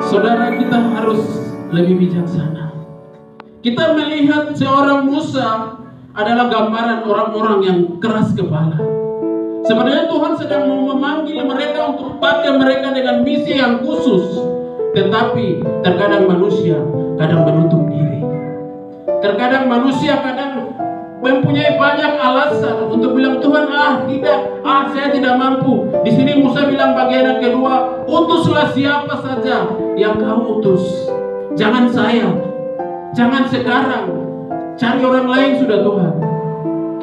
Saudara, kita harus lebih bijaksana. Kita melihat seorang Musa adalah gambaran orang-orang yang keras kepala. Sebenarnya Tuhan sedang mau memanggil mereka untuk pakai mereka dengan misi yang khusus. Tetapi terkadang manusia kadang menutup diri. Terkadang manusia kadang mempunyai banyak alasan untuk bilang, Tuhan tidak, saya tidak mampu. Di sini Musa bilang bagian yang kedua, utuslah siapa saja yang kau utus. Jangan saya, jangan sekarang. Cari orang lain sudah Tuhan.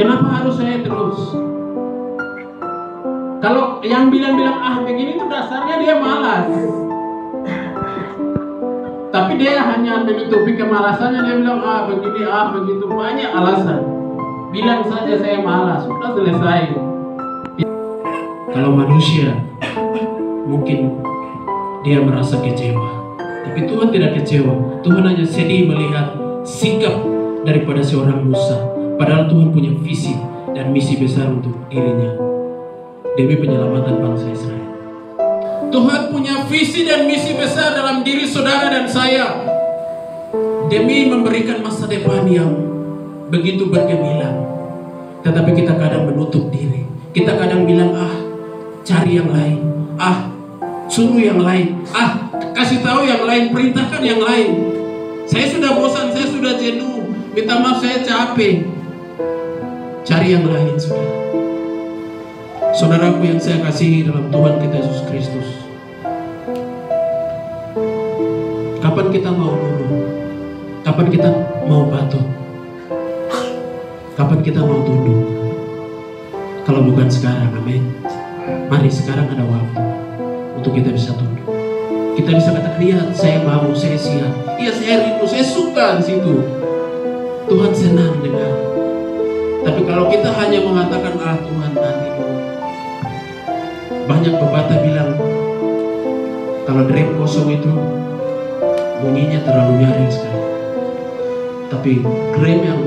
Kenapa harus saya terus? Kalau yang bilang-bilang begini itu dasarnya dia malas. Tapi dia hanya menutupi kemalasannya. Dia bilang begini, begitu, banyak alasan. Bilang saja saya malas, sudah selesai. Kalau manusia mungkin dia merasa kecewa, tapi Tuhan tidak kecewa. Tuhan hanya sedih melihat sikap daripada seorang Musa. Padahal Tuhan punya visi dan misi besar untuk dirinya demi penyelamatan bangsa Israel. Tuhan punya visi dan misi besar dalam diri saudara dan saya demi memberikan masa depan yang begitu bergemilang. Tetapi kita kadang menutup diri. Kita kadang bilang, cari yang lain, suruh yang lain, kasih tahu yang lain, perintahkan yang lain. Saya sudah bosan, saya sudah jenuh, minta maaf, saya capek. Cari yang lain, saudara. Saudaraku yang saya kasihi dalam Tuhan kita Yesus Kristus, kapan kita mau nurut? Kapan kita mau patuh? Kapan kita mau tunduk? Kalau bukan sekarang, amin. Mari sekarang ada waktu untuk kita bisa tunduk. Kita bisa katakan, lihat, saya mau, saya siap. Iya, saya rindu, saya suka di situ. Tuhan senang dengar. Tapi kalau kita hanya mengatakan, Tuhan nanti dulu. Banyak pepatah bilang, kalau drum kosong itu bunyinya terlalu nyaring sekali. Tapi drum yang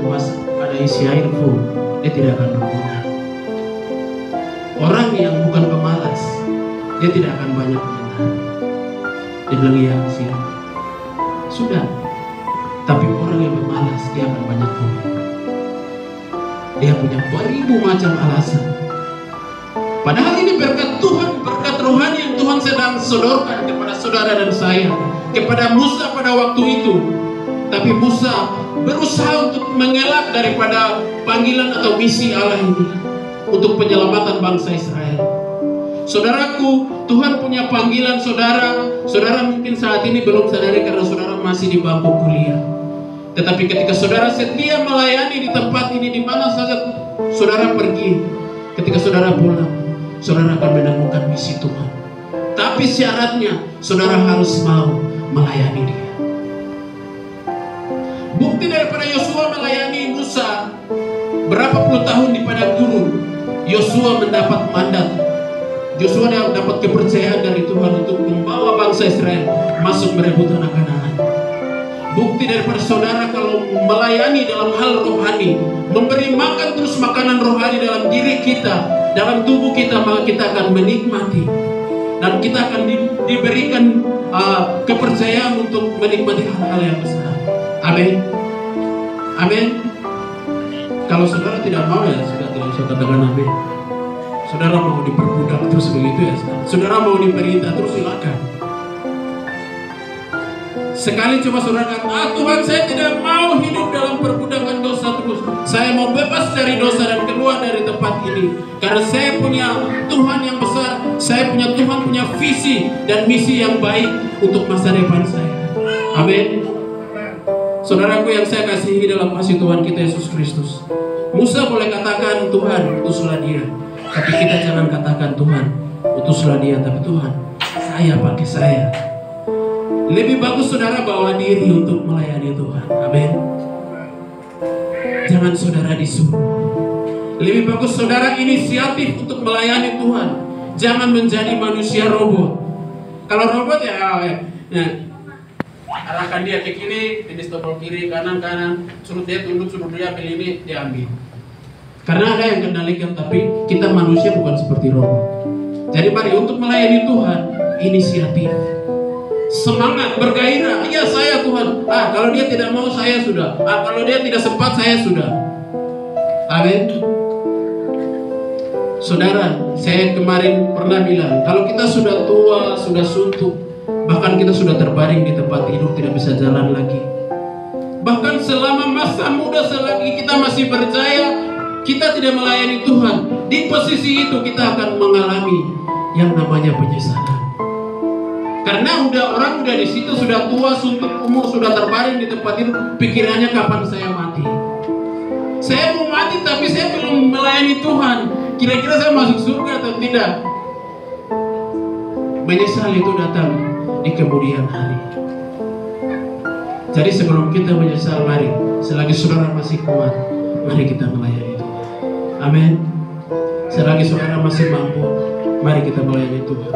ada isi air full, dia tidak akan berguna. Orang yang bukan pemalas, dia tidak akan banyak mendengar. Dia bilang, iya, siap. Sudah. Tapi orang yang pemalas, dia akan banyak ngomong. Dia punya beribu macam alasan. Padahal ini berkat Tuhan, berkat rohani yang Tuhan sedang sodorkan kepada saudara dan saya, kepada Musa pada waktu itu. Tapi Musa berusaha untuk mengelak daripada panggilan atau misi Allah ini untuk penyelamatan bangsa Israel. Saudaraku, Tuhan punya panggilan saudara. Saudara mungkin saat ini belum sadari karena saudara masih di bangku kuliah. Tetapi ketika saudara setia melayani di tempat ini, di mana saja saudara pergi, ketika saudara pulang, saudara akan menemukan misi Tuhan. Tapi syaratnya, saudara harus mau melayani Dia. Bukti daripada Yosua melayani Musa berapa puluh tahun di padang gurun, Yosua mendapat mandat. Yosua dapat kepercayaan dari Tuhan untuk membawa bangsa Israel masuk merebut tanah Kanaan. Bukti daripada saudara kalau melayani dalam hal rohani, memberi makan terus makanan rohani dalam diri kita, dalam tubuh kita, maka kita akan menikmati dan kita akan diberikan kepercayaan untuk menikmati hal-hal yang besar. Amin. Amin. Kalau saudara tidak mau, ya sudah, tidak usah katakan amin. Saudara mau diperbudak terus begitu, ya saudara mau diperintah terus, silakan. Sekali cuma saudara kata, Tuhan, saya tidak mau hidup dalam perbudakan dosa terus. Saya mau bebas dari dosa dan keluar dari tempat ini. Karena saya punya Tuhan yang besar. Saya punya Tuhan, punya visi dan misi yang baik untuk masa depan saya. Amin. Saudaraku yang saya kasihi dalam kasih Tuhan kita Yesus Kristus, Musa boleh katakan, Tuhan, utuslah dia. Tapi kita jangan katakan, Tuhan, utuslah dia. Tapi Tuhan, saya pakai saya. Lebih bagus saudara bawa diri untuk melayani Tuhan. Amin. Jangan saudara disuruh. Lebih bagus saudara inisiatif untuk melayani Tuhan. Jangan menjadi manusia robot. Kalau robot ya arahkan dia ke kiri, tenis tombol kiri, kanan, suruh dia tunduk, suruh dia ambil ini, dia ambil. Karena ada yang kendalikan, tapi kita manusia bukan seperti robot. Jadi mari untuk melayani Tuhan, inisiatif. semangat, bergairah. Ya saya Tuhan. Kalau dia tidak mau saya sudah. Kalau dia tidak sempat saya sudah. Amin. Saudara, saya kemarin pernah bilang, kalau kita sudah tua, sudah suntuk, bahkan kita sudah terbaring di tempat tidur, tidak bisa jalan lagi. Bahkan selama masa muda, selagi kita masih berjaya, kita tidak melayani Tuhan. Di posisi itu kita akan mengalami yang namanya penyesalan. Karena orang udah di situ, sudah tua, suntuk, umur, sudah terbaring di tempat tidur, pikirannya kapan saya mati. Saya mau mati tapi saya belum melayani Tuhan. Kira-kira saya masuk surga atau tidak? Menyesal itu datang di kemudian hari. Jadi sebelum kita menyesal, mari, selagi saudara masih kuat, mari kita melayani Tuhan. Amin. Selagi saudara masih mampu, mari kita melayani Tuhan.